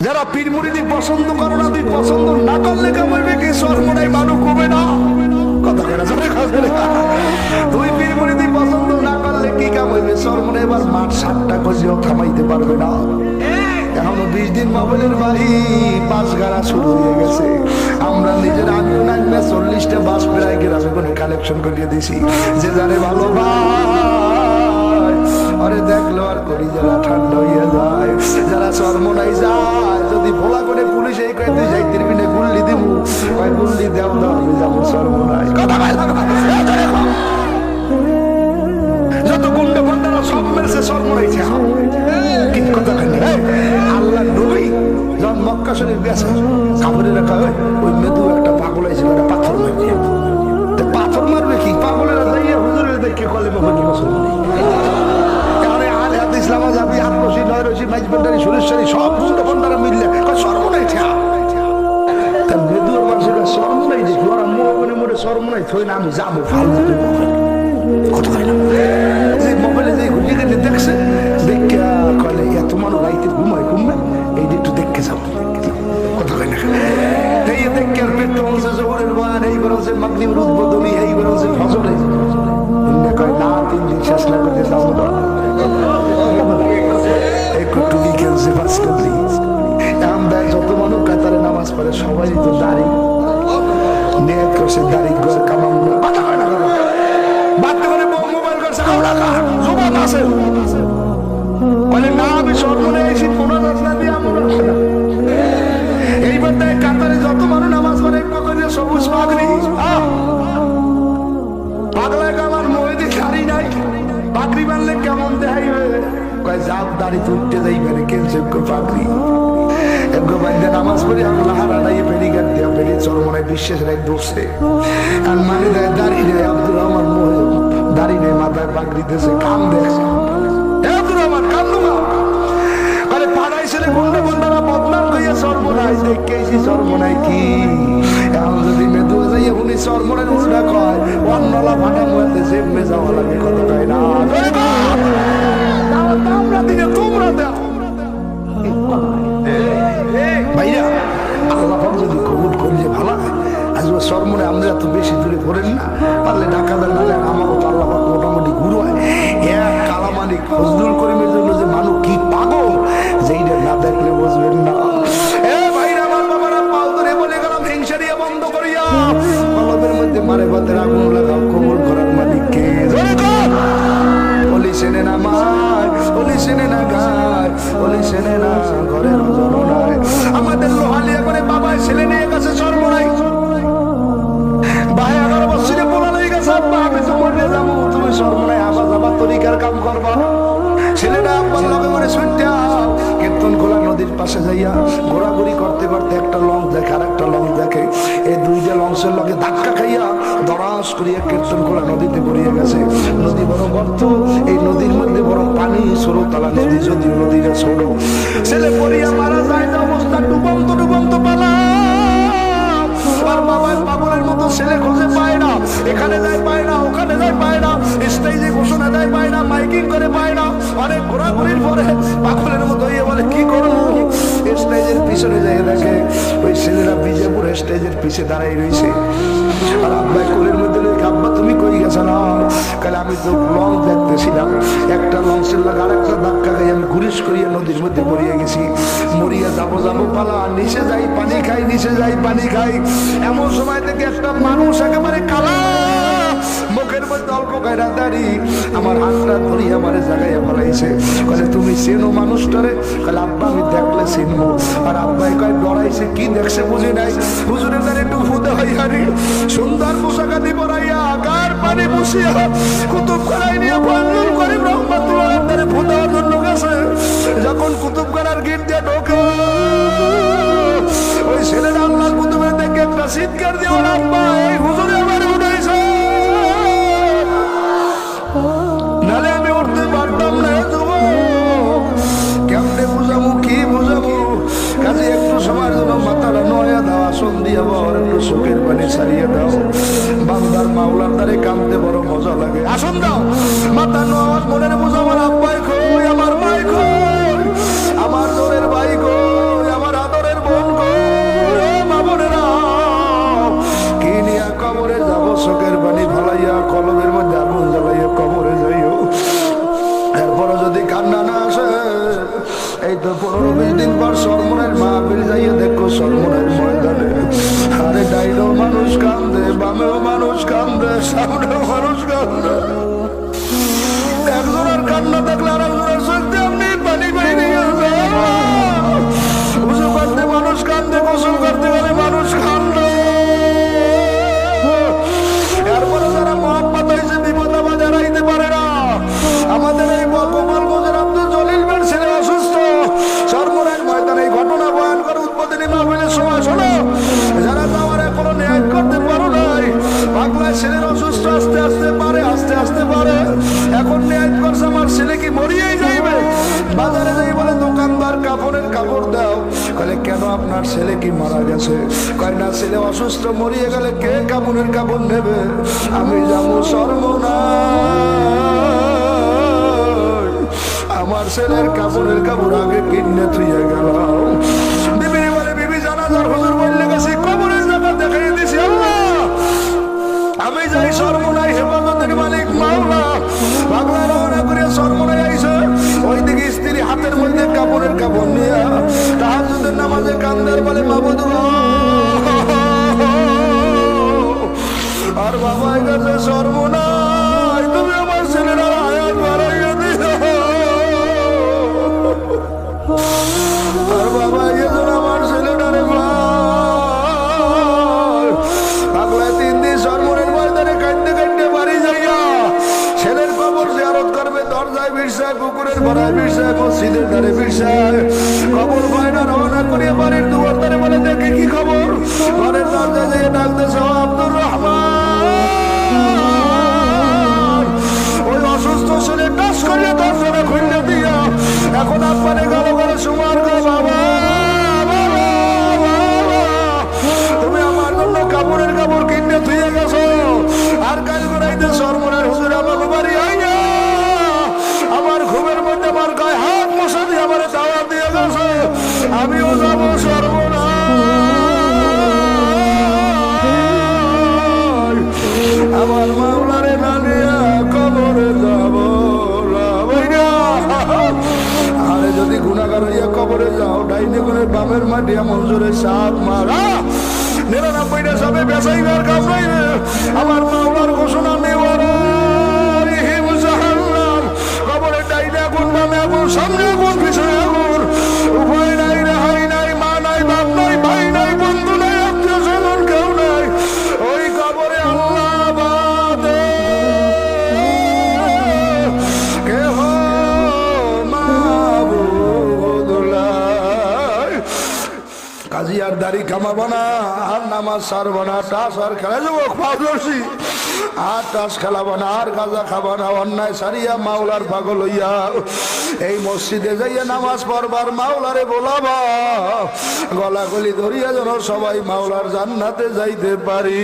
যারা পীর মুরিদি পছন্দ করো না, তুই পছন্দ না করলে কেমন কি সর্বনাই মানুষ কমে না কথা কেনা জোরে খাবে। তুই পীর মুরিদি পছন্দ না করলে কি কাম হইবে? সর্বনাই এবার মাঠ 7টা কজিও থামাইতে পারবে না। এখনো 20 দিন মোবাইলের বাড়ি বাস গাড়া শুরু হয়ে গেছে। আমরা নিজের আমিও নামবে 40টা বাস প্রায় গ্রামে করে কালেকশন করিয়ে দিছি। যে জানে ভালো ভাই আরে দেখলো আর করি যারা ঠান্ডা হইয়া যায়, যারা চরমনাই যায় যদি ভোলা করে পুলিশ এই কয়ে তুই যাইতে বিনে গুল্লি দিব, ভাই গুল্লি দেও না আমি যাবো চরমনাই। কথা ভাই যত গুন্ডা গুন্ডারা সব মেরেছে চরমনাই কি কথা কেন? আল্লাহ নবী যখন মক্কা শরীফ গেছে কাপড়ের রাখা হয় ওই মেদু একটা পাগল হয়েছিল, একটা পাথর মারবে। পাথর মারবে কি পাগলেরা যাইয়া হুজুরের দেখে কলেমা পড়ি মুসলমান। ইসলামা যাবি হাত রশি নয় রশি মাইজ ভান্ডারি সুরেশ্বরী সব গুন্ডা গুন্ডারা মিললে সর্বনাই ঠেয়া তা মেদুর মানুষের সর্বনাই দেখি ওরা মোবাইলে মোড়ে সর্বনাই থই না আমি যাবো ফালতু কত খাইলাম যে মোবাইলে যে ঘুরিয়ে গেলে দেখছে দেখে কলে এত মানুষ রাইতে ঘুমায় ঘুমবে এই একটু দেখে যাবো কত খাই না এই দেখে আর পেট বলছে জোহরের বান এই বলছে মাগরিবের উদ্বোধনী এই বলছে ফজরে কয় না 3 দিন শেষ না করতে যাবো না যত মানুষ কাতারে নামাজ পড়ে সবাই তো দাড়ি নিয়ে করছে দাড়ি ঘর কামাম মোবাইল করছে বলে না আমি সর্বনে এসি 15 দিয়ে আমার এইবার তাই কাতারে যত মানুষ নামাজ পড়ে সবুজ পাগড়ি পাগলাকে আমার মহিদি শাড়ি নাই পাগড়ি বানলে কেমন দেখাই কয় যাও দাড়ি তুলতে যাইবে কেনছে পাগড়ি একগো বান্ধে নামাজ পড়ি আল্লাহ হারাই বেরিগার দিয়া বেরিয়ে চরমনায় বিশ্বাস রায় দোষে আর মানে দেয় দাড়ি নেই আব্দুর রহমান মোহে দাড়ি নেই মাথায় পাগড়ি দিয়েছে কাম দেখছে আব্দুর রহমান কান্দু না আরে পাড়াই ছেলে গুন্ডা গুন্ডারা বদনাম কইয়া চরমনায় দেখেছি চরমনায় কি এখন যদি মেদু যাইয়ে উনি চরমনায় উল্টা কয় অন্নলা ভাটা মধ্যে জেমে যাওয়া লাগে কত কয় না আমরা দিনে তোমরা দেখো ভাইরা আল্লাহ যদি কবুল করলে ভালো হয়। আজ সরমনে আমরা এত বেশি দূরে করেন না পারলে ঢাকা দেন নাহলে আমারও তো আল্লাহ মোটামুটি ঘুরো হয় এক কালামানি ফজলুল করিমের জন্য যে মানুষ কি পাগল যেইটা না দেখলে বুঝবেন না। এ ভাইরা আমার বাবারা পাও ধরে বলে গেলাম হিংসারিয়া বন্ধ করিয়া কলমের মধ্যে মারে বাতের আগুন লাগাও কবুল করার মালিক কে বলি সেনে না মার বলি সেনে না গায় বলি সেনে না ঘরের জননায় আমাদের লোহালিয়া করে বাবা ছেলে নিয়ে গেছে চরমনাই ভাই 11 বছরে বলা লেগে গেছে আব্বা আমি তো মরে যাবো তুমি চরমনাই আবার যাবার তরিকার কাম করবা ছেলেটা আব্বার লগে করে শুনতে কীর্তন খোলা নদীর পাশে যাইয়া ঘোরাঘুরি করতে করতে একটা লঞ্চ দেখে আর একটা লঞ্চ দেখে এই দুইটা লঞ্চের লগে ধাক্কা খাইয়া দরাস করিয়া কীর্তন খোলা নদীতে পড়িয়ে গেছে। নদী বড় গর্ত এই নদীর মধ্যে বড় পানি স্রোতালা নদী যদিও নদীটা ছোট ছেলে পড়িয়া মারা যায় না অবস্থা ডুবন্ত পালা আর বাবার পাগলের মতো ছেলে খুঁজে পায় না এখানে যায় পায় না ওখানে যায় পায় না স্টেজে ঘোষণা দেয় পায় না মাইকিং করে পায় না অনেক ঘোরাঘুরির পরে পাগলের মতো ইয়ে বলে কি করবো স্টেজের পিছনে যাই দেখে ওই ছেলেরা বিজেপুর স্টেজের পিছে দাঁড়াই রয়েছে আর আব্বাই কোলের মধ্যে আব্বা তুমি কই গেছো না কালে আমি তো লঞ্চ দেখতেছিলাম একটা লঞ্চের লাগে আরেকটা ধাক্কা খাই আমি ঘুরিস করিয়া নদীর মধ্যে পড়িয়ে গেছি মরিয়া যাবো পালা নিচে যাই পানি খাই নিচে যাই পানি খাই এমন সময় থেকে একটা মানুষ একেবারে কালা মুখের মধ্যে অল্প গায়রা দাড়ি আমার হাতটা ধরি আমার জায়গায় ফেলাইছে বলে তুমি চেনো মানুষটারে কালে আব্বা আমি দেখলে চিনবো আর আব্বাই কয় ডরাইছে কি দেখছে বুঝি নাই হুজুরের দ্বারা একটু ফুদে হইয়ারি সুন্দর পোশাকা দিব রাইয়া গার পানি বসিয়া কুতুব করাই নিয়ে ফজলুল করিম রহমাতুল্লাহ দ্বারা ফুদার জন্য গেছে যখন কুতুব করার গিট দিয়ে ঢোকে ওই ছেলেরা আল্লাহ কুতুবের দেখে একটা চিৎকার দিয়ে ওর আব্বা এই হুজুরে আমার উঠাইছে নালে আমি উঠতে পারতাম না কেমনে বুঝাবো কি বুঝাবো কাজে একটু সময়ের জন্য মাথাটা নয়া দাও আসন দিয়ে বর একটু চোখের পানি ছাড়িয়ে দাও বান্দার মাওলার দ্বারে কামতে বড় মজা লাগে আসন দাও মাথা নয় মনের বুঝা আমার আব্বাই কই আমার ভাই কই আমার জোরের ভাই কই আমার 15-20 দিন পর সরমনের মাহফিল যাইয়া দেখো সরমনের ময়দানে আরে ডাইনেও মানুষ কান্দে, বামেও মানুষ কান্দে, সামনেও মানুষ কান্দে। একজনের কান্না দেখলে আর একজনের চলতে আপনি পানি বাইরে গেছে। উজু করতে মানুষ কান্দে, গোসল করতে গেলে মানুষ কান্দে। এরপরে যারা মহাব্বত হয়েছে বিপদ আবাদ এড়াইতে পারে না। আমাদের এই গোপালগঞ্জের আব্দুল জলিল বের ছেলে অসুস্থ, সরমনের ময়দানে এই ঘটনা বয়ান করে উদ্বোধনী মাহফিলের সময় শোনো, যারা যাওয়ার এখনো ন্যায় করতে পারো নাই, বাংলায় ছেলের অসুস্থ আস্তে আস্তে পারে, আস্তে আস্তে পারে, এখন ন্যায় করছে আমার ছেলে কি মরিয়েই যাইবে। বাজারে যাই বলে দোকানদার কাপড়ের কাপড় দাও, কলে কেন আপনার ছেলে কি মারা গেছে? কয় না ছেলে অসুস্থ, মরিয়ে গেলে কে কাপড়ের কাপড় নেবে? আমি যাবো সর্বনাশ, আমার ছেলের কাপড়ের কাপড় আগে কিনে থুয়ে গেল। বিবি বলে বিবি জানাজার হুজুর বললে গেছি কবরের জায়গা দেখাই দিছি আল্লাহ, আমি যাই সর্বনাই হেফাজতের মালিক মাওলা। বাংলা রওনা করে সর্বনাই আইছে, ওইদিকে স্ত্রী হাতের মধ্যে কাপড়ের কাপড় নিয়ে তাহাজ্জুদের নামাজে কান্দার বলে মাবুদ আর বাবা গেছে সর্বনাই, তুমি আমার ছেলেরা হায়াত বাড়াইয়া দিও। আর বাবা গেছে আমার ছেলেটারে বাংলায় 3 দিন সর্বনের ময়দানে কাঁদতে কাঁদতে বাড়ি যাইয়া ছেলের কবর জিয়ারত করবে। দরজায় বিরসায়, পুকুরের ভরায় বিরসায়, মসজিদের ধারে বিরসায়, কবর পায়না রওনা করিয়া বাড়ির দুয়ার ধারে বলে দেখে কি খবর। ঘরের দরজা দিয়ে ডাকতেছে আব্দুর রহমান, ওই অসুস্থ ছেলে টাচ করিয়া দরজাটা খুলে দিয়া এখন আপনারে গালো গালো সুমার গো বাবা, তুমি আমার জন্য কাপড়ের কাপড় কিনে ধুয়ে গেছো, আর কাল বেড়াইতে সরমনের হুজুর আমাকে বাড়ি আইয়া আমার ঘুমের মধ্যে আমার গায়ে হাত মশা দিয়ে আমার দাওয়াত দিয়ে গেছে, আমিও যাবো সর্বনাশ, আমার মাওলারে না নিয়া কবরে যাবো। আরে যদি গুনাহগার হইয়া কবরে যাও, ডাইনে গুণের বামের মাটি এমন জোরে সাপ মারা 99টা সবে বেসাইবার কাম নাই রে। আমার মাওলার ঘোষণা নেওয়ার কবরে ডাইনে আগুন, বামে আগুন, সামনে আগুন, পিছনে আগুন, উভয় নাই, রেহাই নাই, মা নাই, বাপ নাই, ভাই নাই, বন্ধু নাই, আত্মীয় স্বজন কেউ নাই, ওই কবরে আল্লাহ বাদে কেহ কাজী আর দাড়ি কামাবো না, আর নামাজ সারবো না, টাস আর খেলা যাবো ফাদরসি, আর টাস খেলাবো না, আর গাঁজা খাবো না, অন্যায় সারিয়া মাওলার পাগল হইয়া এই মসজিদে যাইয়া নামাজ পড়বার মাওলারে বলাবা, গলা গলি ধরিয়া যেন সবাই মাওলার জান্নাতে যাইতে পারি।